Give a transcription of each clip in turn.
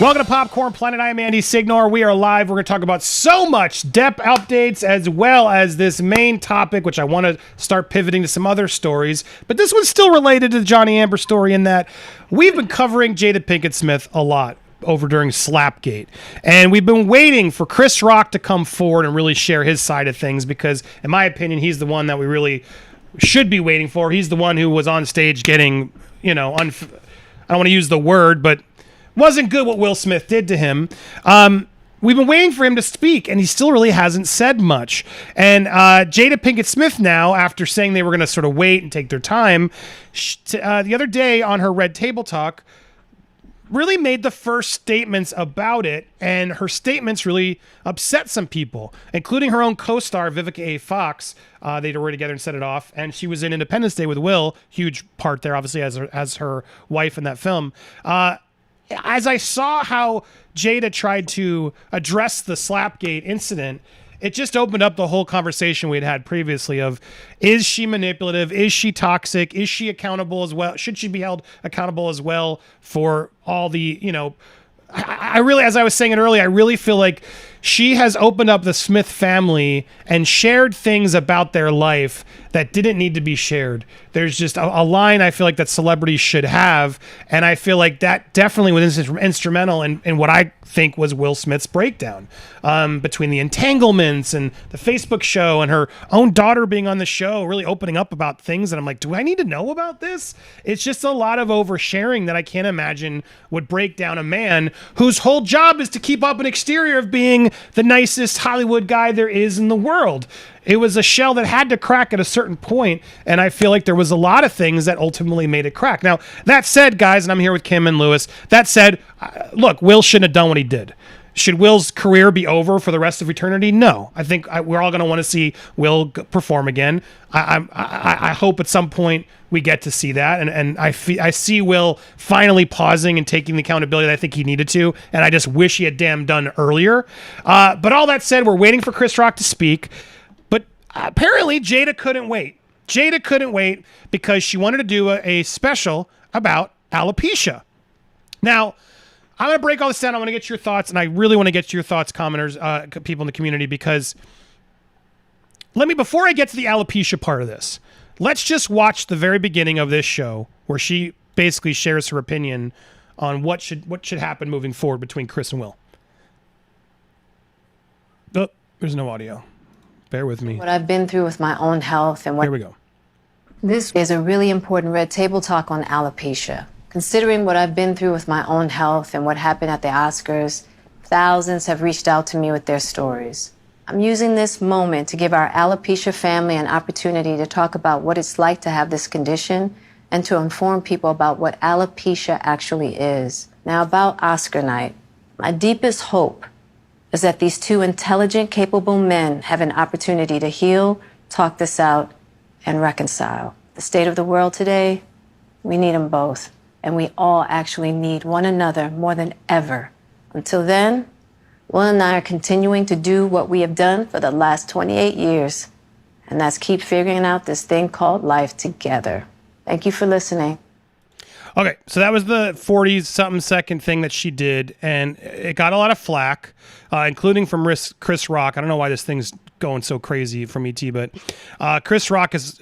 Welcome to Popcorn Planet. I am Andy Signore. We are live. We're going to talk about so much Depp updates as well as this main topic, which I want to start pivoting to some other stories. But this one's still related to the Johnny Amber story in that we've been covering Jada Pinkett Smith a lot over during Slapgate. And we've been waiting for Chris Rock to come forward and really share his side of things because, in my opinion, he's the one that we really should be waiting for. He's the one who was on stage getting, I don't want to use the word, but wasn't good what Will Smith did to him. We've been waiting for him to speak, and he still really hasn't said much. And Jada Pinkett Smith now, after saying they were going to sort of wait and take their time, the other day on her Red Table Talk, really made the first statements about it, and her statements really upset some people, including her own co-star, Vivica A. Fox. They were together and set it off, and she was in Independence Day with Will, huge part there, obviously, as her wife in that film. As I saw how Jada tried to address the Slapgate incident, it just opened up the whole conversation we'd had previously of, is she manipulative? Is she toxic? Is she accountable as well? Should she be held accountable as well for all the, I really, as I was saying it earlier, I really feel like she has opened up the Smith family and shared things about their life that didn't need to be shared. There's just a line I feel like that celebrities should have, and I feel like that definitely was instrumental in what I think was Will Smith's breakdown between the entanglements and the Facebook show and her own daughter being on the show, really opening up about things that I'm like, do I need to know about this? It's just a lot of oversharing that I can't imagine would break down a man whose whole job is to keep up an exterior of being the nicest Hollywood guy there is in the world. It was a shell that had to crack at a certain point, and I feel like there was a lot of things that ultimately made it crack. Now, that said, guys, and I'm here with Kim and Lewis, that said, look, Will shouldn't have done what he did. Should Will's career be over for the rest of eternity? No. I think we're all going to want to see Will perform again. I hope at some point we get to see that, and I see Will finally pausing and taking the accountability that I think he needed to, and I just wish he had damn done earlier. But all that said, we're waiting for Chris Rock to speak. Apparently, Jada couldn't wait. Jada couldn't wait because she wanted to do a special about alopecia. Now, I'm going to break all this down. I want to get your thoughts, and I really want to get your thoughts, commenters, people in the community, because before I get to the alopecia part of this, let's just watch the very beginning of this show where she basically shares her opinion on what should happen moving forward between Chris and Will. Oh, there's no audio. Bear with me. What I've been through with my own health and what... Here we go. This is a really important Red Table Talk on alopecia. Considering what I've been through with my own health and what happened at the Oscars, thousands have reached out to me with their stories. I'm using this moment to give our alopecia family an opportunity to talk about what it's like to have this condition and to inform people about what alopecia actually is. Now, about Oscar night, my deepest hope is that these two intelligent, capable men have an opportunity to heal, talk this out, and reconcile. The state of the world today, we need them both. And we all actually need one another more than ever. Until then, Will and I are continuing to do what we have done for the last 28 years. And that's keep figuring out this thing called life together. Thank you for listening. Okay, so that was the 40-something second thing that she did, and it got a lot of flack, including from Chris Rock. I don't know why this thing's going so crazy from ET, but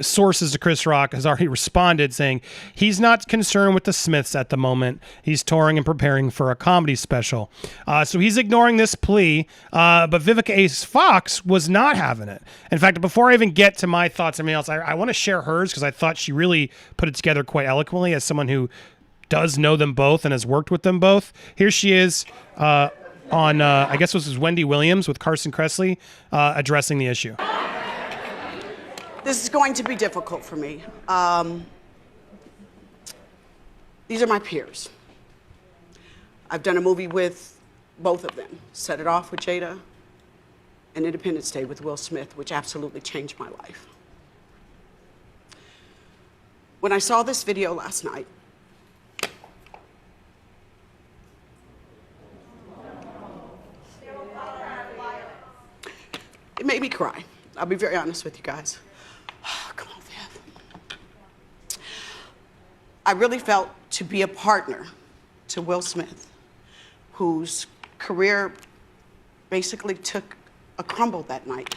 sources to Chris Rock has already responded saying he's not concerned with the Smiths at the moment. He's touring and preparing for a comedy special. So he's ignoring this plea, but Vivica A. Fox was not having it. In fact, before I even get to my thoughts and everything else, I want to share hers because I thought she really put it together quite eloquently as someone who does know them both and has worked with them both. Here she is on, I guess this was Wendy Williams with Carson Kressley addressing the issue. This is going to be difficult for me. These are my peers. I've done a movie with both of them. Set It Off with Jada and Independence Day with Will Smith, which absolutely changed my life. When I saw this video last night, it made me cry. I'll be very honest with you guys. Come on, Viv. I really felt to be a partner to Will Smith, whose career basically took a crumble that night.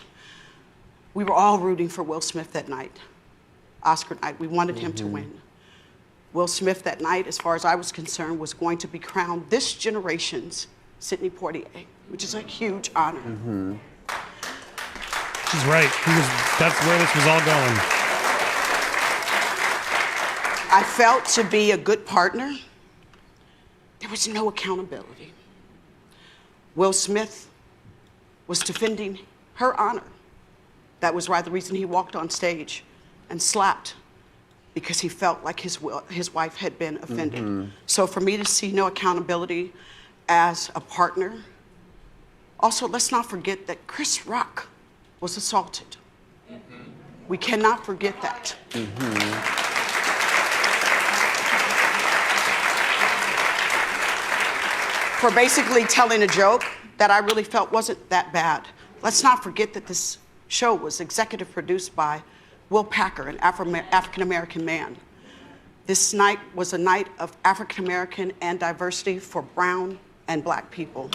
We were all rooting for Will Smith that night, Oscar night. We wanted him to win. Will Smith that night, as far as I was concerned, was going to be crowned this generation's Sidney Poitier, which is a huge honor. She's right. That's where this was all going. I felt to be a good partner, there was no accountability. Will Smith was defending her honor. That was the reason he walked on stage and slapped, because he felt like his wife had been offended. So for me to see no accountability as a partner, also let's not forget that Chris Rock was assaulted. We cannot forget that. For basically telling a joke that I really felt wasn't that bad. Let's not forget that this show was executive produced by Will Packer, an African-American man. This night was a night of African-American and diversity for brown and black people.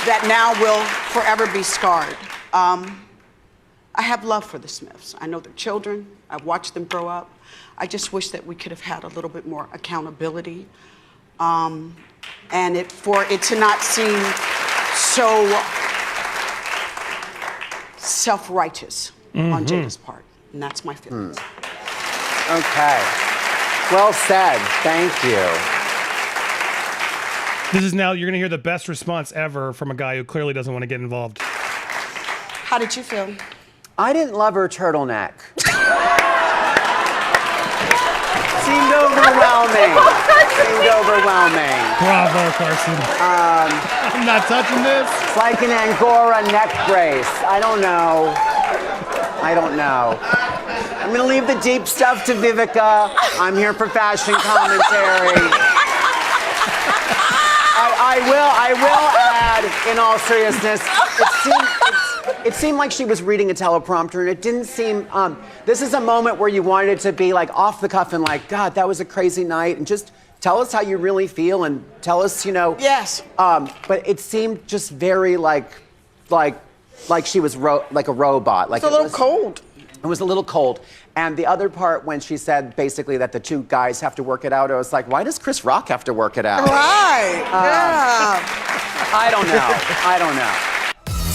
That now will forever be scarred. I have love for the Smiths. I know their children. I've watched them grow up. I just wish that we could have had a little bit more accountability, and for it to not seem so self-righteous on Jada's part. And that's my feelings. Okay. Well said. Thank you. This is now, you're going to hear the best response ever from a guy who clearly doesn't want to get involved. How did you feel? I didn't love her turtleneck. Seemed overwhelming. Bravo, Carson. I'm not touching this. It's like an Angora neck brace. I don't know. I'm gonna leave the deep stuff to Vivica. I'm here for fashion commentary. I will add, in all seriousness, it seemed like she was reading a teleprompter, and it didn't seem, this is a moment where you wanted it to be like off the cuff and like, God, that was a crazy night, and just tell us how you really feel and tell us, Yes. But it seemed just very like she was like a robot. Like it's a little cold. It was a little cold. And the other part, when she said basically that the two guys have to work it out, I was like, why does Chris Rock have to work it out? Right. Yeah. I don't know.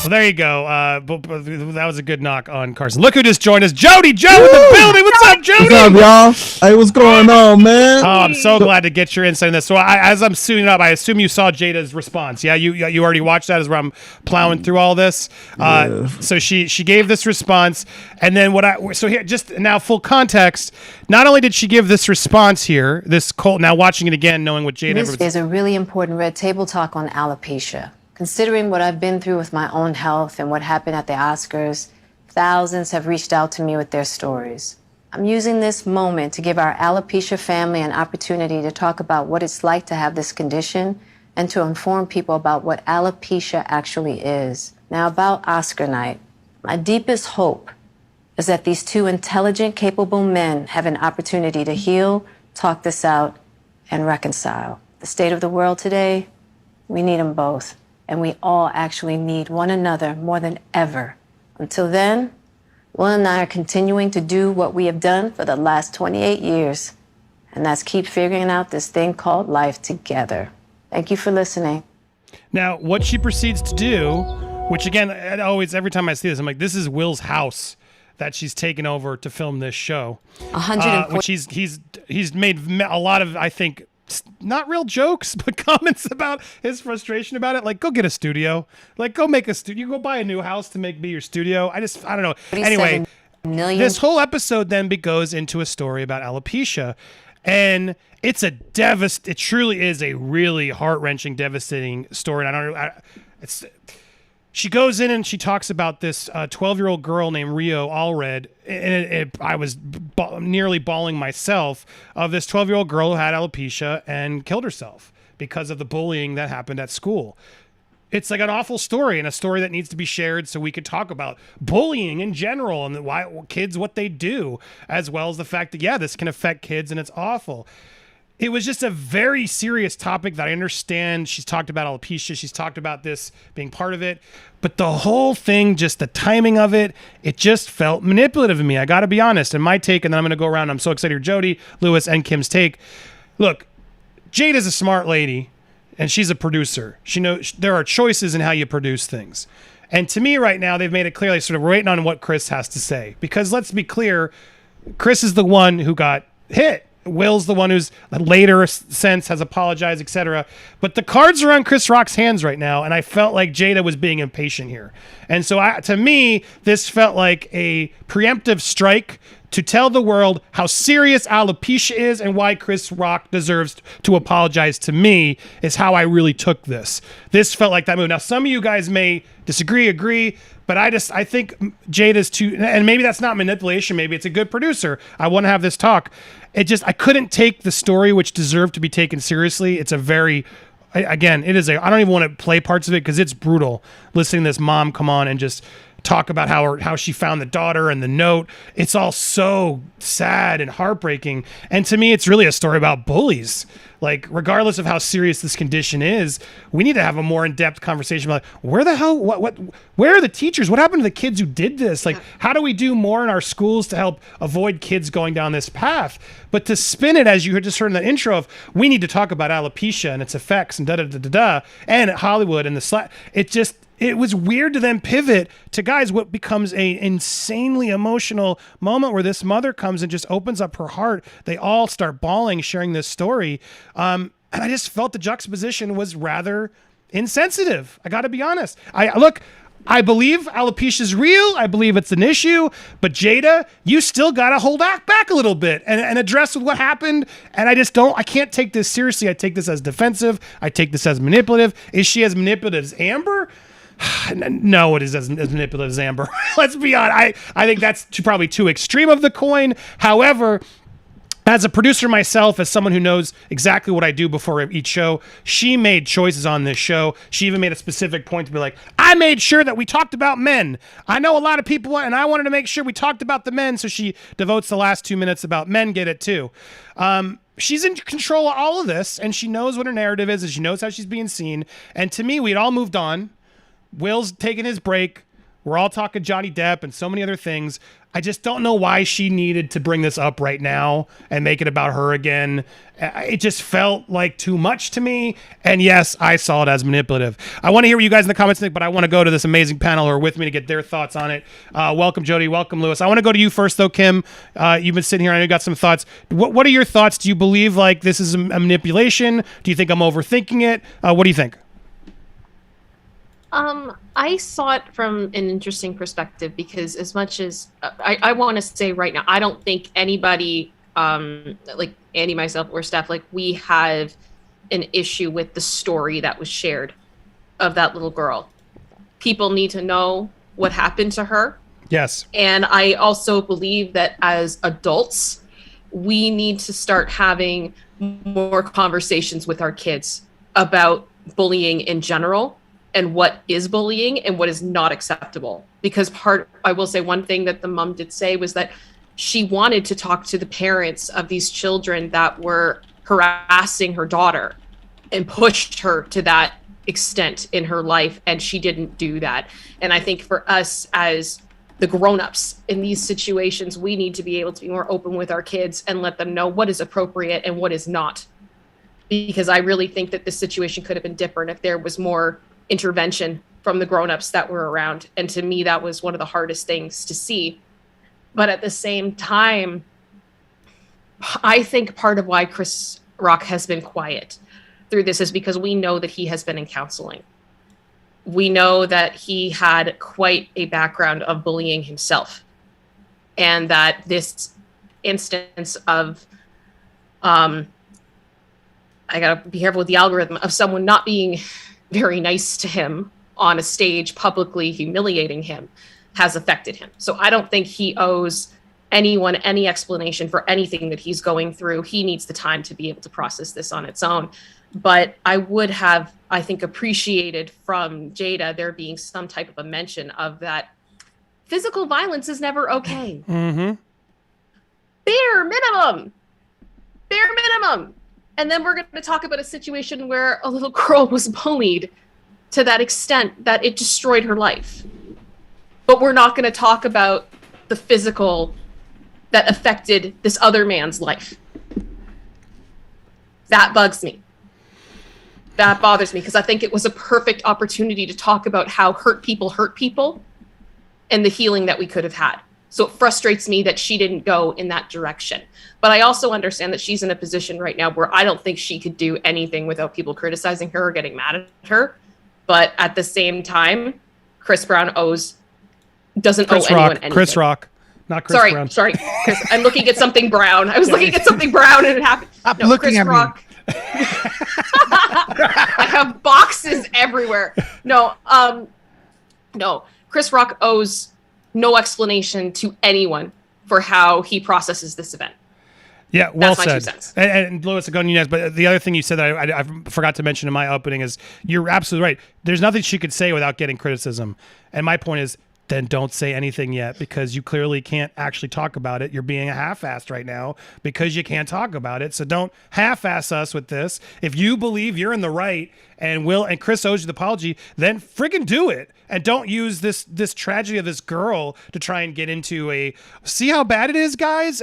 Well, there you go. But that was a good knock on Carson. Look who just joined us. Jody Joe in the building. What's up, Jody? What's up, y'all? Hey, what's going on, man? Oh, I'm so glad to get your insight on this. So as I'm suiting up, I assume you saw Jada's response. Yeah, you already watched that as where I'm plowing through all this. Yeah. So she gave this response, and then so here, just now full context, not only did she give this response here, now watching it again, knowing what Jada... This is a really important red table talk on alopecia. Considering what I've been through with my own health and what happened at the Oscars, thousands have reached out to me with their stories. I'm using this moment to give our alopecia family an opportunity to talk about what it's like to have this condition and to inform people about what alopecia actually is. Now, about Oscar night, my deepest hope is that these two intelligent, capable men have an opportunity to heal, talk this out, and reconcile. The state of the world today, we need them both. And we all actually need one another more than ever. Until then, Will and I are continuing to do what we have done for the last 28 years, and that's keep figuring out this thing called life together. Thank you for listening. Now, what she proceeds to do, which again, every time I see this, I'm like, this is Will's house that she's taken over to film this show. 140. Which he's made a lot of, I think, not real jokes, but comments about his frustration about it. Like, go get a studio. Like, go make a studio. Go buy a new house to be your studio. I don't know. Anyway, this whole episode then goes into a story about alopecia. And it truly is a really heart-wrenching, devastating story. And she goes in and she talks about this 12-year-old girl named Rio Allred, and I was nearly bawling myself, of this 12-year-old girl who had alopecia and killed herself because of the bullying that happened at school. It's like an awful story, and a story that needs to be shared so we could talk about bullying in general and why kids, what they do, as well as the fact that, yeah, this can affect kids and it's awful. It was just a very serious topic that I understand. She's talked about alopecia. She's talked about this being part of it. But the whole thing, just the timing of it, it just felt manipulative to me. I got to be honest. And my take, and then I'm going to go around. I'm so excited to hear Jody, Lewis, and Kim's take. Look, Jada's a smart lady, and she's a producer. She knows there are choices in how you produce things. And to me right now, they've made it clear, like, sort of waiting on what Chris has to say. Because let's be clear, Chris is the one who got hit. Will's the one who's later since has apologized, etc. But the cards are on Chris Rock's hands right now, and I felt like Jada was being impatient here. And so to me, this felt like a preemptive strike to tell the world how serious alopecia is and why Chris Rock deserves to apologize to me is how I really took this. This felt like that move. Now, some of you guys may disagree, agree, but I think Jada's too, and maybe that's not manipulation. Maybe it's a good producer. I want to have this talk. I couldn't take the story, which deserved to be taken seriously. It's a very, again, I don't even want to play parts of it because it's brutal listening to this mom come on and just talk about how she found the daughter and the note. It's all so sad and heartbreaking. And to me, it's really a story about bullies. Like, regardless of how serious this condition is, we need to have a more in-depth conversation about where the hell, where are the teachers? What happened to the kids who did this? Like, how do we do more in our schools to help avoid kids going down this path? But to spin it, as you just heard in that intro of, we need to talk about alopecia and its effects and da-da-da-da-da, and Hollywood and it was weird to then pivot to, guys, what becomes a insanely emotional moment where this mother comes and just opens up her heart. They all start bawling, sharing this story. And I just felt the juxtaposition was rather insensitive. I got to be honest. I believe alopecia is real. I believe it's an issue. But Jada, you still got to hold back a little bit and address what happened. And I can't take this seriously. I take this as defensive. I take this as manipulative. Is she as manipulative as Amber? No, it is as manipulative as Amber. Let's be honest. I think that's probably too extreme of the coin. However, as a producer myself, as someone who knows exactly what I do before each show, she made choices on this show. She even made a specific point to be like, I made sure that we talked about men. I know a lot of people, and I wanted to make sure we talked about the men, so she devotes the last 2 minutes about men get it too. She's in control of all of this, and she knows what her narrative is, and she knows how she's being seen. And to me, we'd all moved on. Will's taking his break. We're all talking Johnny Depp and so many other things. I just don't know why she needed to bring this up right now and make it about her again. It just felt like too much to me. And yes, I saw it as manipulative. I want to hear what you guys in the comments think, but I want to go to this amazing panel who are with me to get their thoughts on it. Welcome, Jody. Welcome, Lewis. I want to go to you first, though, Kim. You've been sitting here. I know you got some thoughts. What are your thoughts? Do you believe like this is a manipulation? Do you think I'm overthinking it? What do you think? I saw it from an interesting perspective because as much as I want to say right now, I don't think anybody, like Andy, myself, or Steph, like we have an issue with the story that was shared of that little girl. People need to know what happened to her. Yes. And I also believe that as adults, we need to start having more conversations with our kids about bullying in general and what is bullying and what is not acceptable. Because I will say one thing that the mom did say was that she wanted to talk to the parents of these children that were harassing her daughter and pushed her to that extent in her life, and she didn't do that. And I think for us as the grown-ups in these situations, we need to be able to be more open with our kids and let them know what is appropriate and what is not. Because I really think that this situation could have been different if there was more intervention from the grown-ups that were around. And to me, that was one of the hardest things to see. But at the same time, I think part of why Chris Rock has been quiet through this is because we know that he has been in counseling. We know that he had quite a background of bullying himself. And that this instance of, I gotta be careful with the algorithm, of someone not being very nice to him on a stage, publicly humiliating him, has affected him. So I don't think he owes anyone any explanation for anything that he's going through. He needs the time to be able to process this on its own. But I would have I think, appreciated from Jada there being some type of a mention of that physical violence is never okay. Mm-hmm. Bare minimum. And then we're going to talk about a situation where a little girl was bullied to that extent that it destroyed her life. But we're not going to talk about the physical that affected this other man's life. That bugs me. That bothers me because I think it was a perfect opportunity to talk about how hurt people and the healing that we could have had. So it frustrates me that she didn't go in that direction. But I also understand that she's in a position right now where I don't think she could do anything without people criticizing her or getting mad at her. But at the same time, Chris Brown doesn't owe anyone anything. Chris Rock, not Chris Brown. Sorry, Chris. I'm looking at something brown. I was looking at something brown and it happened. Stop looking Chris at Rock. me. I have boxes everywhere. No. Chris Rock owes no explanation to anyone for how he processes this event. Yeah, well That's my 2 said. cents. And Louis, going you next, but the other thing you said that I forgot to mention in my opening is you're absolutely right. There's nothing she could say without getting criticism. And my point is, then don't say anything yet because you clearly can't actually talk about it. You're being a half-assed right now because you can't talk about it. So don't half-ass us with this. If you believe you're in the right and Chris owes you the apology, then friggin' do it. And don't use this tragedy of this girl to try and get into see how bad it is, guys?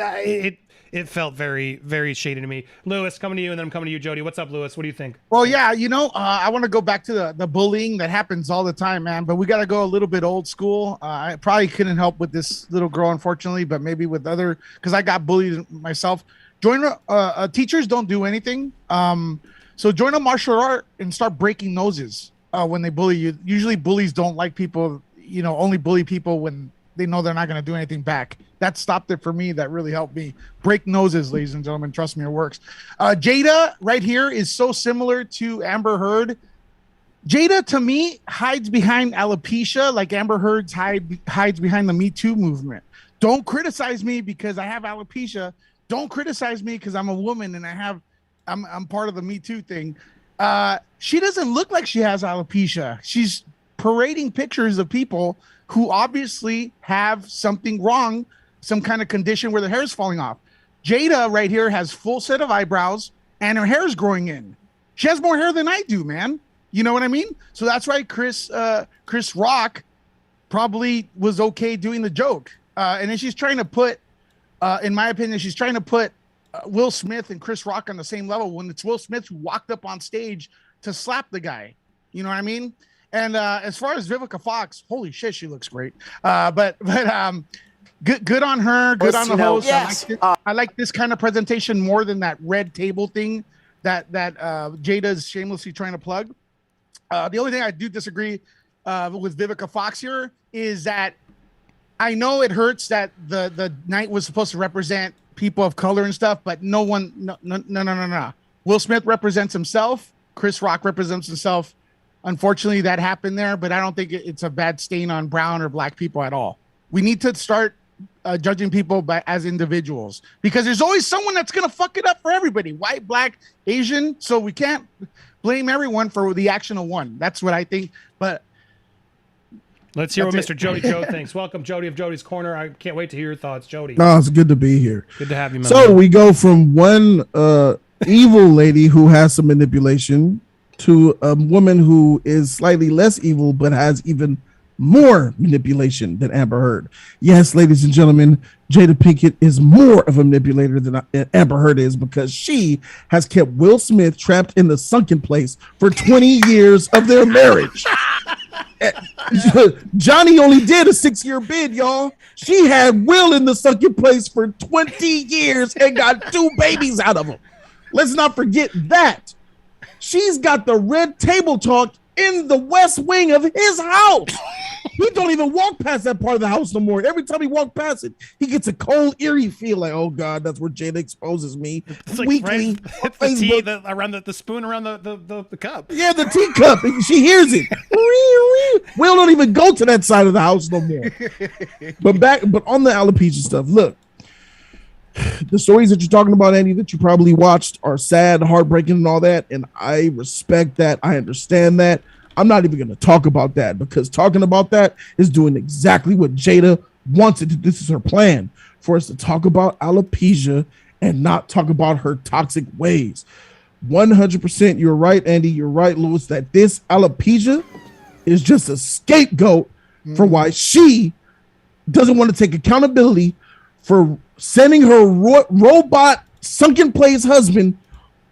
It felt very, very shady to me. Louis, coming to you, and then I'm coming to you, Jody. What's up, Louis? What do you think? Well, yeah, I want to go back to the bullying that happens all the time, man. But we got to go a little bit old school. I probably couldn't help with this little girl, unfortunately, but maybe with because I got bullied myself. Teachers don't do anything. So join a martial art and start breaking noses when they bully you. Usually bullies don't like people, only bully people when they know they're not going to do anything back. That stopped it for me. That really helped me. Break noses, ladies and gentlemen. Trust me, it works. Jada right here is so similar to Amber Heard. Jada, to me, hides behind alopecia like Amber Heard hides behind the Me Too movement. Don't criticize me because I have alopecia. Don't criticize me because I'm a woman and I'm part of the Me Too thing. She doesn't look like she has alopecia. She's parading pictures of people who obviously have something wrong, some kind of condition where their hair is falling off. Jada right here has full set of eyebrows and her hair is growing in. She has more hair than I do, man. You know what I mean? So that's why Chris Rock probably was okay doing the joke. And then she's trying to put, in my opinion, she's trying to put Will Smith and Chris Rock on the same level when it's Will Smith who walked up on stage to slap the guy. You know what I mean? And as far as Vivica Fox, holy shit, she looks great. But good on her. Good on the host. Yes. I like this kind of presentation more than that red table thing that Jada's shamelessly trying to plug. The only thing I do disagree with Vivica Fox here is that I know it hurts that the night was supposed to represent people of color and stuff, but no. Will Smith represents himself. Chris Rock represents himself. Unfortunately, that happened there, but I don't think it's a bad stain on brown or black people at all. We need to start judging people as individuals because there's always someone that's going to fuck it up for everybody, white, black, Asian. So we can't blame everyone for the action of one. That's what I think. But let's hear what Mr. Jody Joe thinks. Welcome, Jody of Jody's Corner. I can't wait to hear your thoughts, Jody. No, it's good to be here. Good to have you, man. So we go from one evil lady who has some manipulation to a woman who is slightly less evil but has even more manipulation than Amber Heard. Yes, ladies and gentlemen, Jada Pinkett is more of a manipulator than Amber Heard is because she has kept Will Smith trapped in the sunken place for 20 years of their marriage. Johnny only did a 6-year bid, y'all. She had Will in the sunken place for 20 years and got 2 babies out of him. Let's not forget that. She's got the red table talk in the west wing of his house. He don't even walk past that part of the house no more. Every time he walks past it, he gets a cold, eerie feel like, oh God, that's where Jada exposes me. It's like weekly. It's the tea around the spoon around the cup. Yeah, the teacup. She hears it. Will don't even go to that side of the house no more. But on the alopecia stuff, look. the stories that you're talking about, Andy, that you probably watched are sad, heartbreaking, and all that. And I respect that. I understand that. I'm not even going to talk about that because talking about that is doing exactly what Jada wants it to. This is her plan for us to talk about alopecia and not talk about her toxic ways. 100%. You're right, Andy. You're right, Louis, that this alopecia is just a scapegoat for why she doesn't want to take accountability for sending her robot sunken place husband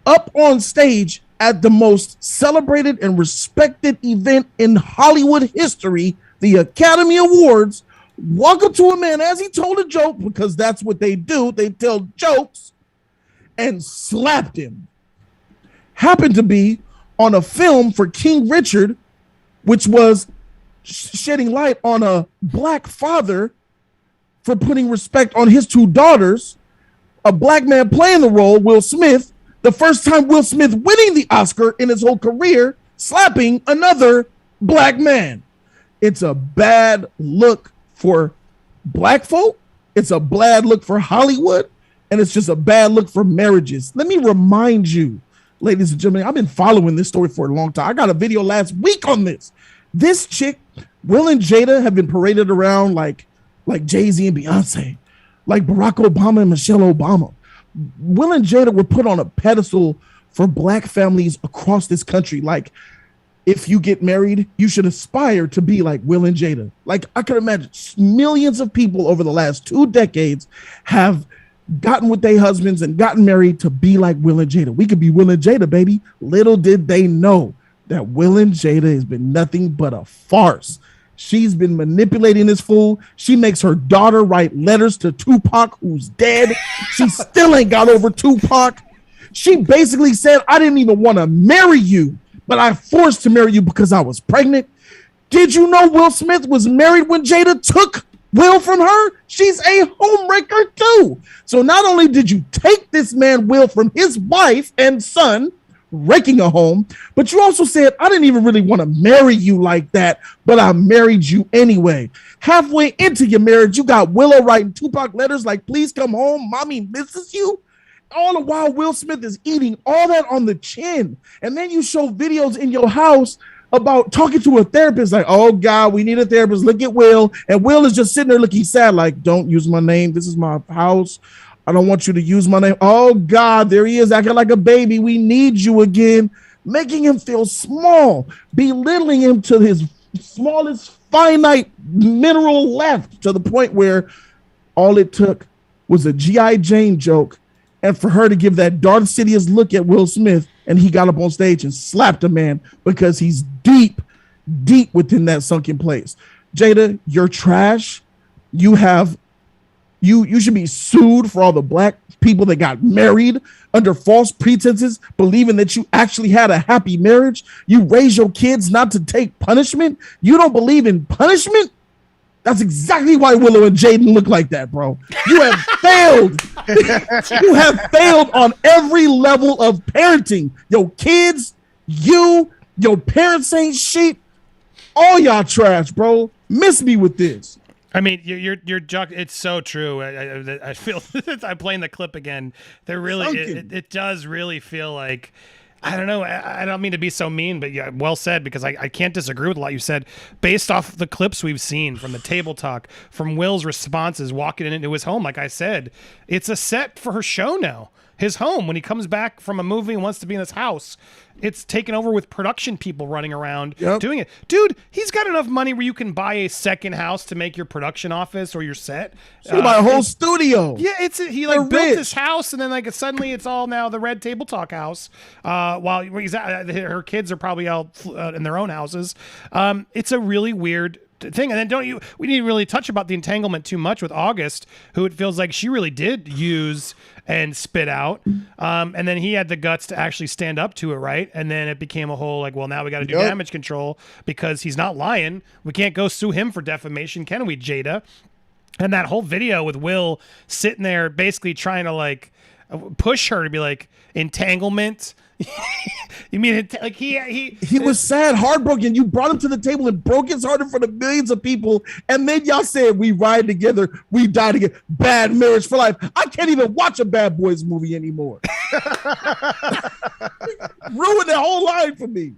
up on stage at the most celebrated and respected event in Hollywood history, the Academy Awards, walk up to a man as he told a joke, because that's what they do. They tell jokes, and slapped him. Happened to be on a film for King Richard, which was shedding light on a black father for putting respect on his two daughters, a black man playing the role, Will Smith, the first time Will Smith winning the Oscar in his whole career, slapping another black man. It's a bad look for black folk. It's a bad look for Hollywood. And it's just a bad look for marriages. Let me remind you, ladies and gentlemen, I've been following this story for a long time. I got a video last week on this. This chick, Will and Jada, have been paraded around like Jay-Z and Beyonce, like Barack Obama and Michelle Obama. Will and Jada were put on a pedestal for black families across this country. Like, if you get married, you should aspire to be like Will and Jada. Like, I can imagine millions of people over the last 2 decades have gotten with their husbands and gotten married to be like Will and Jada. We could be Will and Jada, baby. Little did they know that Will and Jada has been nothing but a farce. She's been manipulating this fool. She makes her daughter write letters to Tupac, who's dead. She still ain't got over Tupac. She basically said, I didn't even want to marry you, but I forced to marry you because I was pregnant. Did you know Will Smith was married when Jada took Will from her? She's a homewrecker too. So not only did you take this man Will from his wife and son, wrecking a home, but you also said, I didn't even really want to marry you like that, but I married you anyway. Halfway into your marriage, you got Willow writing Tupac letters like, please come home, mommy misses you. All the while Will Smith is eating all that on the chin. And then you show videos in your house about talking to a therapist like, oh God, we need a therapist. Look at Will. And Will is just sitting there looking sad like, don't use my name. This is my house. I don't want you to use my name. Oh God, there he is acting like a baby. We need you again. Making him feel small, belittling him to his smallest finite mineral left, to the point where all it took was a G.I. Jane joke and for her to give that Darth Sidious look at Will Smith, and he got up on stage and slapped a man because he's deep within that sunken place. Jada, you're trash. You should be sued for all the black people that got married under false pretenses, believing that you actually had a happy marriage. You raise your kids not to take punishment. You don't believe in punishment. That's exactly why Willow and Jaden look like that, bro. You have failed. You have failed on every level of parenting. Your kids, your parents ain't shit. All y'all trash, bro. Miss me with this. I mean, you're it's so true. I feel I'm playing the clip again. They're really it does really feel like, I don't know. I don't mean to be so mean, but yeah, well said, because I can't disagree with a lot you said. Based off the clips we've seen from the table talk, from Will's responses walking into his home, like I said, it's a set for her show now. His home, when he comes back from a movie and wants to be in his house, it's taken over with production people running around doing it. Dude, he's got enough money where you can buy a second house to make your production office or your set. You buy a whole studio. Yeah, he built this house, and then suddenly it's all now the Red Table Talk house. While her kids are probably out in their own houses. It's a really weird thing. And then we didn't really touch about the entanglement too much with August, who it feels like she really did use and spit out. And then he had the guts to actually stand up to it, right? And then it became a whole now we got to do damage control because he's not lying. We can't go sue him for defamation, can we, Jada? And that whole video with Will sitting there basically trying to push her to be like, entanglement You mean like he was sad, heartbroken. You brought him to the table and broke his heart in front of millions of people, and then y'all said we ride together, we die together. Bad marriage for life. I can't even watch a Bad Boys movie anymore. Ruined the whole line for me.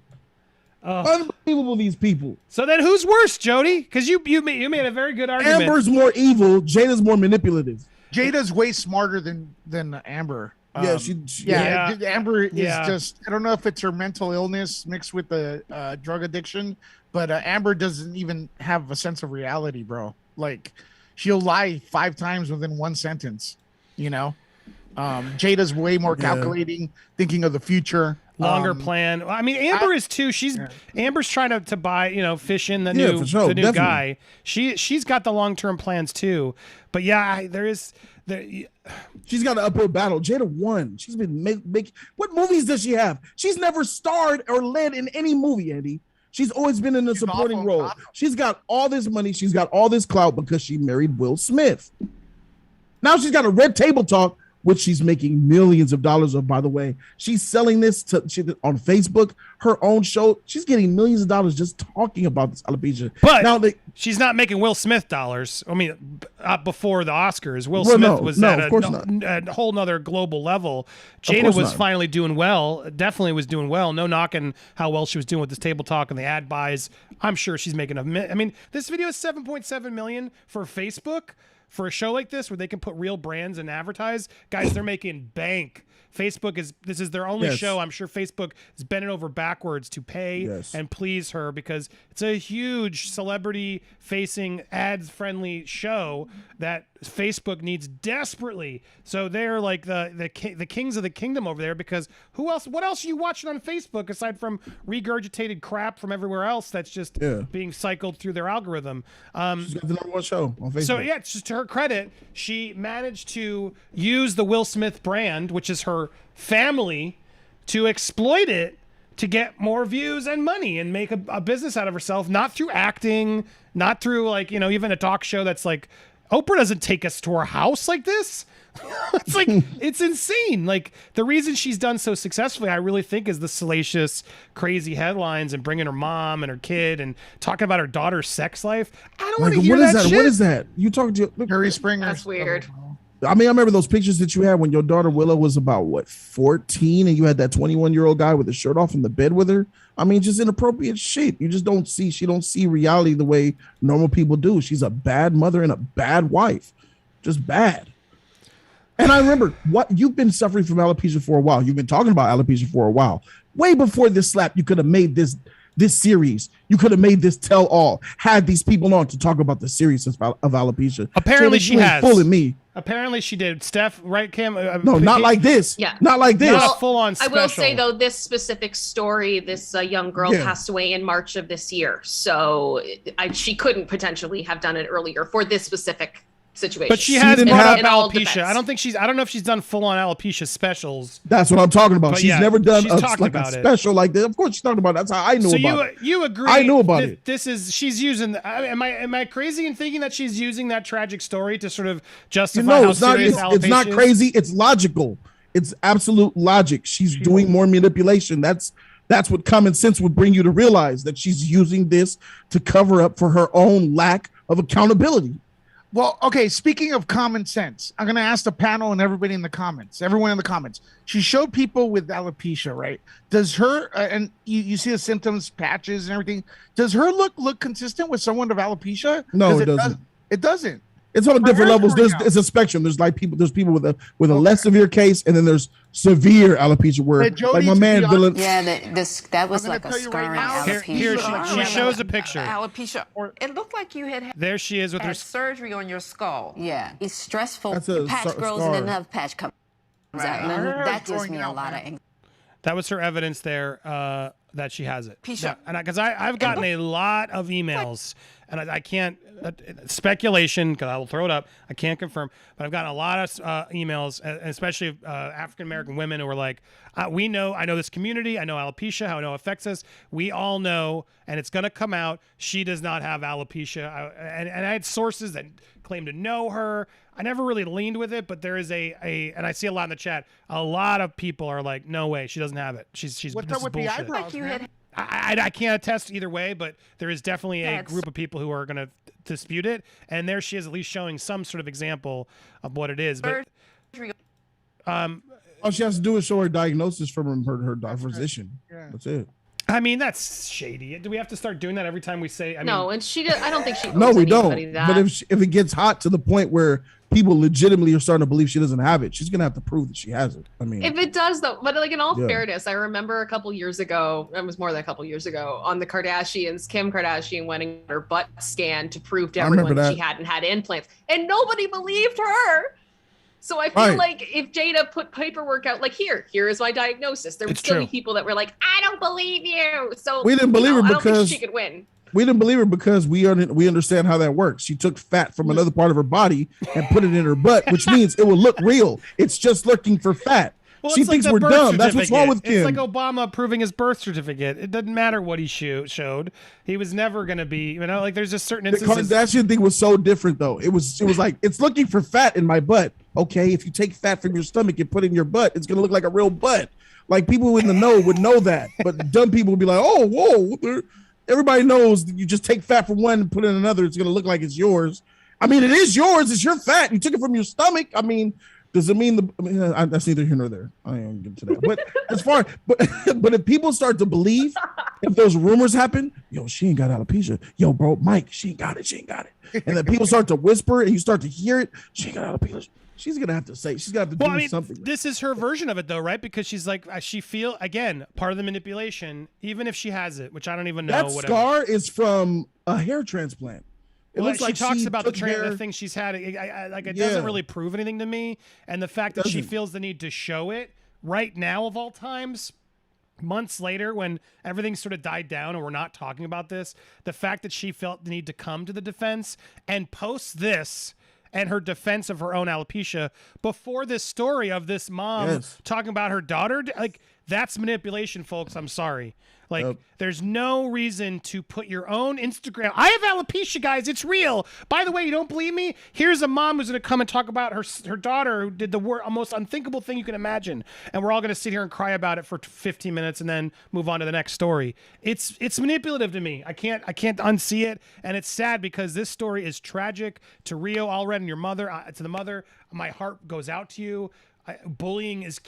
Unbelievable, these people. So then, who's worse, Jody? Because you made a very good argument. Amber's more evil. Jada's more manipulative. Jada's way smarter than Amber. Yeah, Amber is just, I don't know if it's her mental illness mixed with the drug addiction, but Amber doesn't even have a sense of reality, bro. Like, she'll lie 5 times within one sentence, you know? Jada's way more calculating, thinking of the future. Longer plan. I mean, Amber is too. Amber's trying to buy, fish in the new guy. She's got the long-term plans too. But yeah, she's got an uphill battle. Jada won. She's been making. What movies does she have? She's never starred or led in any movie, Andy. She's always been in a supporting role. She's got all this money. She's got all this clout because she married Will Smith. Now she's got a Red Table Talk, which she's making millions of dollars of, by the way. She's selling this on Facebook, her own show. She's getting millions of dollars just talking about this alopecia. But now she's not making Will Smith dollars. I mean, before the Oscars, Will Smith was at a whole nother global level. Jada was finally doing well, definitely was doing well. No knocking how well she was doing with this table talk and the ad buys. I'm sure she's making I mean, this video is 7.7 million for Facebook. For a show like this where they can put real brands and advertise, guys, they're making bank. This is their only show. I'm sure Facebook is bending over backwards to pay and please her because it's a huge celebrity facing ads friendly show that Facebook needs desperately. So they're like the kings of the kingdom over there because what else are you watching on Facebook aside from regurgitated crap from everywhere else that's just being cycled through their algorithm? She's got the #1 show on Facebook. So yeah, it's just to her credit, she managed to use the Will Smith brand, which is her family, to exploit it to get more views and money and make a business out of herself, not through acting, not through even a talk show that's like, Oprah doesn't take us to her house like this. It's like, it's insane. Like, the reason she's done so successfully, I really think, is the salacious, crazy headlines and bringing her mom and her kid and talking about her daughter's sex life. I don't want to hear that shit. What is that? You talking to Harry Springer? That's weird. I mean, I remember those pictures that you had when your daughter Willow was about 14, and you had that 21-year-old guy with his shirt off in the bed with her. I mean, just inappropriate shit. You just don't see. She don't see reality the way normal people do. She's a bad mother and a bad wife, just bad. And I remember you've been suffering from alopecia for a while. You've been talking about alopecia for a while. Way before this slap, you could have made this series. You could have made this tell all. Had these people on to talk about the seriousness of alopecia. Apparently, she has. Fooling me. Apparently she did. Steph, right, Cam? No, not like this. Yeah. Not like this. Not a full-on special. I will say, though, this specific story, this young girl passed away in March of this year. So she couldn't potentially have done it earlier for this specific situation. But she has brought up alopecia. I don't know if she's done full-on alopecia specials. That's what I'm talking about. She's never done a special like this. Of course she's talking about it. That's how I knew about it. So you agree. I knew about it. She's using, am I crazy in thinking that she's using that tragic story to sort of justify how serious alopecia is? It's not crazy. It's logical. It's absolute logic. She's doing more manipulation. That's what common sense would bring you to realize, that she's using this to cover up for her own lack of accountability. Well, okay, speaking of common sense, I'm going to ask the panel and everyone in the comments. She showed people with alopecia, right? Does her, and you see the symptoms, patches and everything, does her look consistent with someone with alopecia? No, it doesn't. It doesn't. It's on different levels. It's a spectrum. There's people with a less severe case, and then there's severe alopecia where, like my man Dylan. Yeah, that was like a scarring alopecia. Here she shows a picture. Alopecia. It looked like you had there she is with her surgery on your skull. Yeah, it's stressful. That's a patch grows and another patch comes out. And that gives me a lot of anxiety. That was her evidence there that she has it. Yeah, and because I've gotten a lot of emails and I can't speculation because I will throw it up. I can't confirm, but I've gotten a lot of emails, especially African American women who are like, "We know, I know this community, I know alopecia, how I know it affects us. We all know, and it's going to come out. She does not have alopecia." And I had sources that claim to know her. I never really leaned with it, but there is and I see a lot in the chat. A lot of people are like, "No way, she doesn't have it. She's What's this up is with bullshit." the eyebrows, man? I can't attest either way, but there is definitely a group of people who are going to dispute it, and there she is at least showing some sort of example of what it is. But all she has to do is show her diagnosis from her physician. Yeah. That's it. I mean, that's shady. Do we have to start doing that every time we say? I No, mean, and she I don't think she owes No, we don't. anybody that. But if it gets hot to the point where people legitimately are starting to believe she doesn't have it, she's gonna have to prove that she has it. I mean, if it does though, but like in all Yeah. fairness, I remember a couple years ago, it was more than a couple years ago, on the Kardashians, Kim Kardashian went and got her butt scanned to prove to I remember everyone that that. she hadn't had implants, and nobody believed her. So I feel Right. like if Jada put paperwork out, like here is my diagnosis, there would It's still true. be people that were like, I don't believe you. So We didn't believe her I don't think because- she could win. we didn't believe her because we understand how that works. She took fat from another part of her body and put it in her butt, which means it will look real. It's just looking for fat. well, She it's thinks like the we're birth dumb. That's what's wrong with certificate. Kim. It's like Obama approving his birth certificate. It doesn't matter what he showed. He was never going to be, like there's just certain The instances. Kardashian thing was so different, though. It was like, it's looking for fat in my butt. Okay, if you take fat from your stomach and put it in your butt, it's gonna look like a real butt. Like people in the know would know that, but dumb people would be like, "Oh, whoa!" Everybody knows that you just take fat from one and put it in another. It's gonna look like it's yours. I mean, it is yours. It's your fat. You took it from your stomach. I mean, does it mean that's neither here nor there. I ain't gonna get to that. But as far, but if people start to believe, if those rumors happen, yo, she ain't got alopecia. Yo, bro, Mike, she ain't got it. She ain't got it. And then people start to whisper, and you start to hear it. She ain't got alopecia. She's gonna have to say. She's got to do something. This is her version of it, though, right? Because she's like, she feel again part of the manipulation, even if she has it, which I don't even know. That whatever. scar is from a hair transplant. It Well, looks she like talks about the took hair- thing she's had. It Yeah. doesn't really prove anything to me, and the fact that she Doesn't. feels the need to show it right now, of all times, months later, when everything sort of died down and we're not talking about this, the fact that she felt the need to come to the defense and post this and her defense of her own alopecia before this story of this mom Yes. talking about her daughter, like that's manipulation, folks. I'm sorry. Like, Yep. there's no reason to put your own Instagram. I have alopecia, guys. It's real. By the way, you don't believe me? Here's a mom who's going to come and talk about her daughter who did the most unthinkable thing you can imagine. And we're all going to sit here and cry about it for 15 minutes and then move on to the next story. It's manipulative to me. I can't unsee it. And it's sad because this story is tragic to Rio, Allred, and your mother, to the mother. My heart goes out to you. Bullying is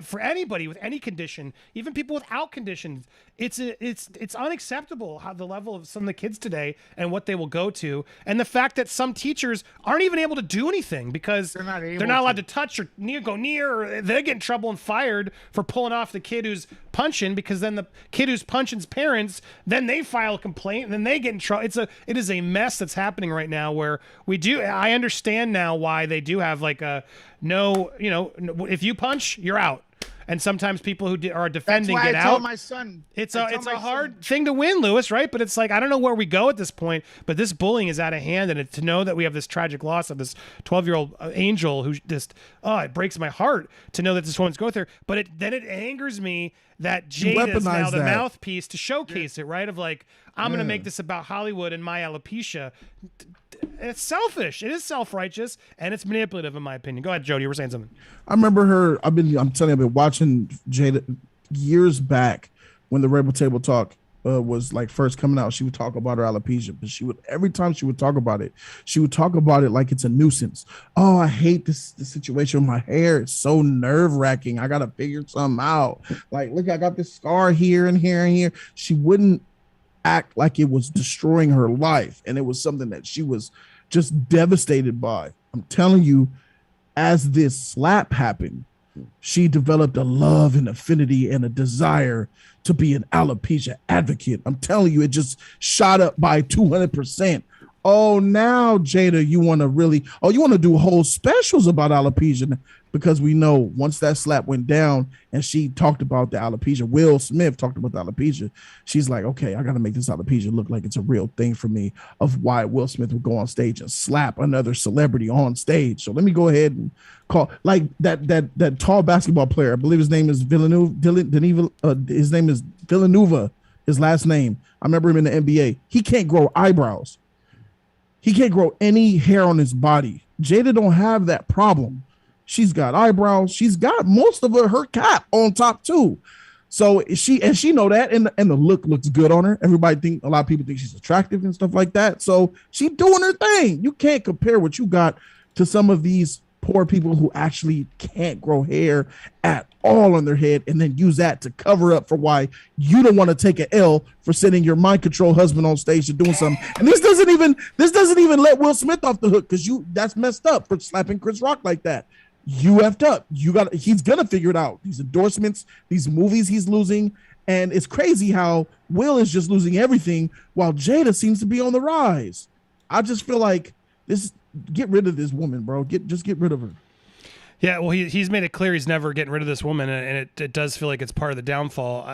for anybody with any condition, even people without conditions. It's unacceptable how the level of some of the kids today and what they will go to, and the fact that some teachers aren't even able to do anything because they're not allowed to touch or go near, or they get in trouble and fired for pulling off the kid who's punching, because then the kid who's punching's parents, then they file a complaint and then they get in trouble. It is a mess that's happening right now where I understand now why they do have like a no, if you punch, you're out. And sometimes people who are defending That's why get I tell out. my son. It's I tell a my hard son. thing to win, Lewis, right? But it's like, I don't know where we go at this point, but this bullying is out of hand. And to know that we have this tragic loss of this 12-year-old angel who just, it breaks my heart to know that this woman's going through. But then it angers me that Jada is now weaponize the that. mouthpiece to showcase it, right? Of like, I'm going to make this about Hollywood and my alopecia. It's selfish. It is self-righteous, and it's manipulative, in my opinion. Go ahead, Jody. You were saying something. I remember her. I'm telling you, I've been watching Jada years back when the Rebel Table Talk was like first coming out. She would talk about her alopecia, but every time she would talk about it, she would talk about it like it's a nuisance. Oh, I hate the situation with my hair. It's so nerve wracking. I gotta figure something out. Like, look, I got this scar here and here and here. She wouldn't act like it was destroying her life, and it was something that she was just devastated by. I'm telling you, as this slap happened, she developed a love and affinity and a desire to be an alopecia advocate. I'm telling you, it just shot up by 200% Oh, now Jada, you want to do whole specials about alopecia, because we know once that slap went down and she talked about the alopecia, Will Smith talked about the alopecia. She's like, okay, I got to make this alopecia look like it's a real thing for me, of why Will Smith would go on stage and slap another celebrity on stage. So let me go ahead and call like that tall basketball player. I believe his name is his name is Villanova, his last name. I remember him in the NBA. He can't grow eyebrows. He can't grow any hair on his body. Jada don't have that problem. She's got eyebrows. She's got most of her cap on top too. So she know that, and the look looks good on her. A lot of people think she's attractive and stuff like that. So she's doing her thing. You can't compare what you got to some of these poor people who actually can't grow hair at all on their head, and then use that to cover up for why you don't want to take an L for sending your mind control husband on stage to doing something. And this doesn't even let Will Smith off the hook, because that's messed up for slapping Chris Rock like that. You effed up. He's gonna figure it out. These endorsements, these movies he's losing, and it's crazy how Will is just losing everything while Jada seems to be on the rise. I just feel like get rid of this woman, bro. Just get rid of her. Yeah, well, he's made it clear he's never getting rid of this woman, and it does feel like it's part of the downfall.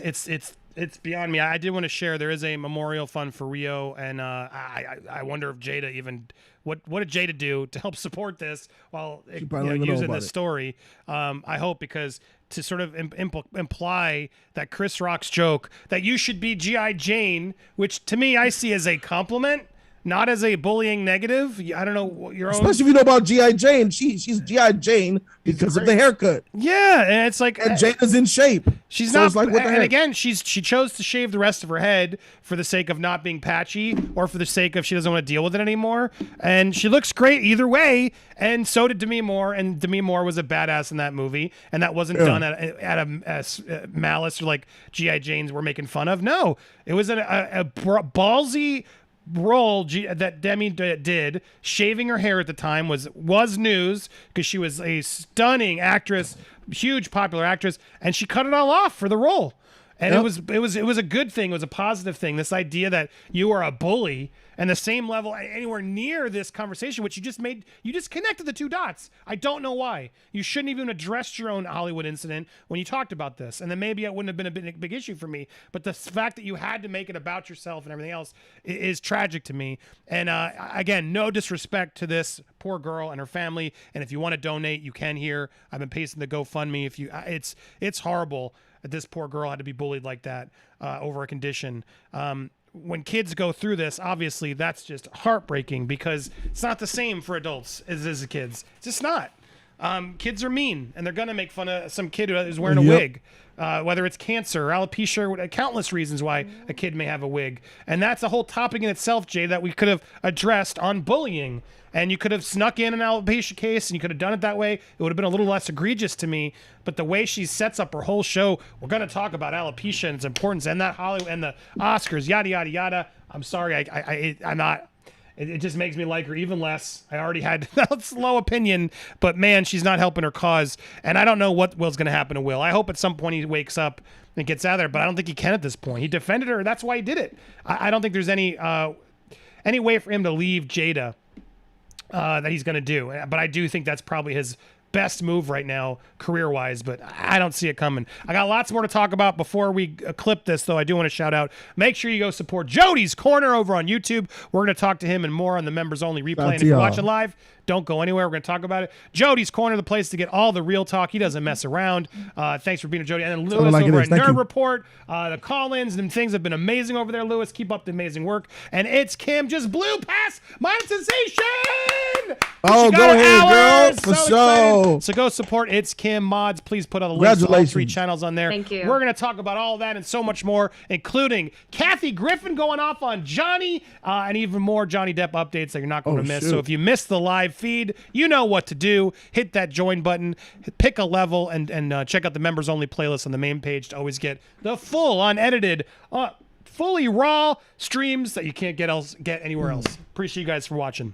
It's beyond me. I did want to share, there is a memorial fund for Rio, and I wonder if Jada even what did Jada do to help support this while using this story. I hope, because to sort of imply that Chris Rock's joke that you should be G.I. Jane, which to me I see as a compliment, not as a bullying negative. I don't know your own. Especially if you know about G.I. Jane. She's G.I. Jane because of the haircut. Yeah, and it's like, and Jada's in shape. She's so not. It's like, what the and heck? again, she chose to shave the rest of her head for the sake of not being patchy, or for the sake of she doesn't want to deal with it anymore. And she looks great either way. And so did Demi Moore. And Demi Moore was a badass in that movie, and that wasn't done at a malice, or like G.I. Janes were making fun of. No, it was a ballsy role that Demi did. Shaving her hair at the time was news, because she was a stunning actress, huge popular actress, and she cut it all off for the role. And it was a good thing. It was a positive thing. This idea that you are a bully, and the same level anywhere near this conversation, which you just connected the two dots. I don't know why. You shouldn't even addressed your own Hollywood incident when you talked about this. And then maybe it wouldn't have been a big issue for me. But the fact that you had to make it about yourself and everything else is tragic to me. And again, no disrespect to this poor girl and her family. And if you want to donate, you can here. I've been pasting the GoFundMe. It's horrible that this poor girl had to be bullied like that over a condition. When kids go through this, obviously that's just heartbreaking, because it's not the same for adults as the kids. It's just not. Kids are mean, and they're gonna make fun of some kid who's wearing a wig, whether it's cancer or alopecia, or countless reasons why a kid may have a wig. And that's a whole topic in itself, Jay, that we could have addressed on bullying. And you could have snuck in an alopecia case, and you could have done it that way. It would have been a little less egregious to me. But the way she sets up her whole show, we're going to talk about alopecia and its importance, and that Hollywood and the Oscars, yada yada yada. I'm sorry, I'm not. It just makes me like her even less. I already had that low opinion, but man, she's not helping her cause. And I don't know what Will's going to happen to Will. I hope at some point he wakes up and gets out of there, but I don't think he can at this point. He defended her. That's why he did it. I don't think there's any way for him to leave Jada that he's going to do. But I do think that's probably his best move right now, career-wise, but I don't see it coming. I got lots more to talk about before we clip this, though. I do want to shout out, make sure you go support Jody's Corner over on YouTube. We're going to talk to him and more on the members-only replay. And if you're watching live, don't go anywhere. We're going to talk about it. Jody's Corner, the place to get all the real talk. He doesn't mess around. Thanks for being a Jody. And then Lewis over at Nerd Report. The call-ins and things have been amazing over there, Lewis. Keep up the amazing work. And it's Kim just blew past my sensation! Oh, go ahead, girl. For sure. So go support It's Kim Mods. Please put all the links to all 3 channels on there. Thank you. We're going to talk about all that and so much more, including Kathy Griffin going off on Johnny, and even more Johnny Depp updates that you're not going to miss. So if you missed the live feed, you know what to do. Hit that join button, pick a level, and check out the members only playlist on the main page to always get the full, unedited, fully raw streams that you can't get anywhere else. Appreciate you guys for watching.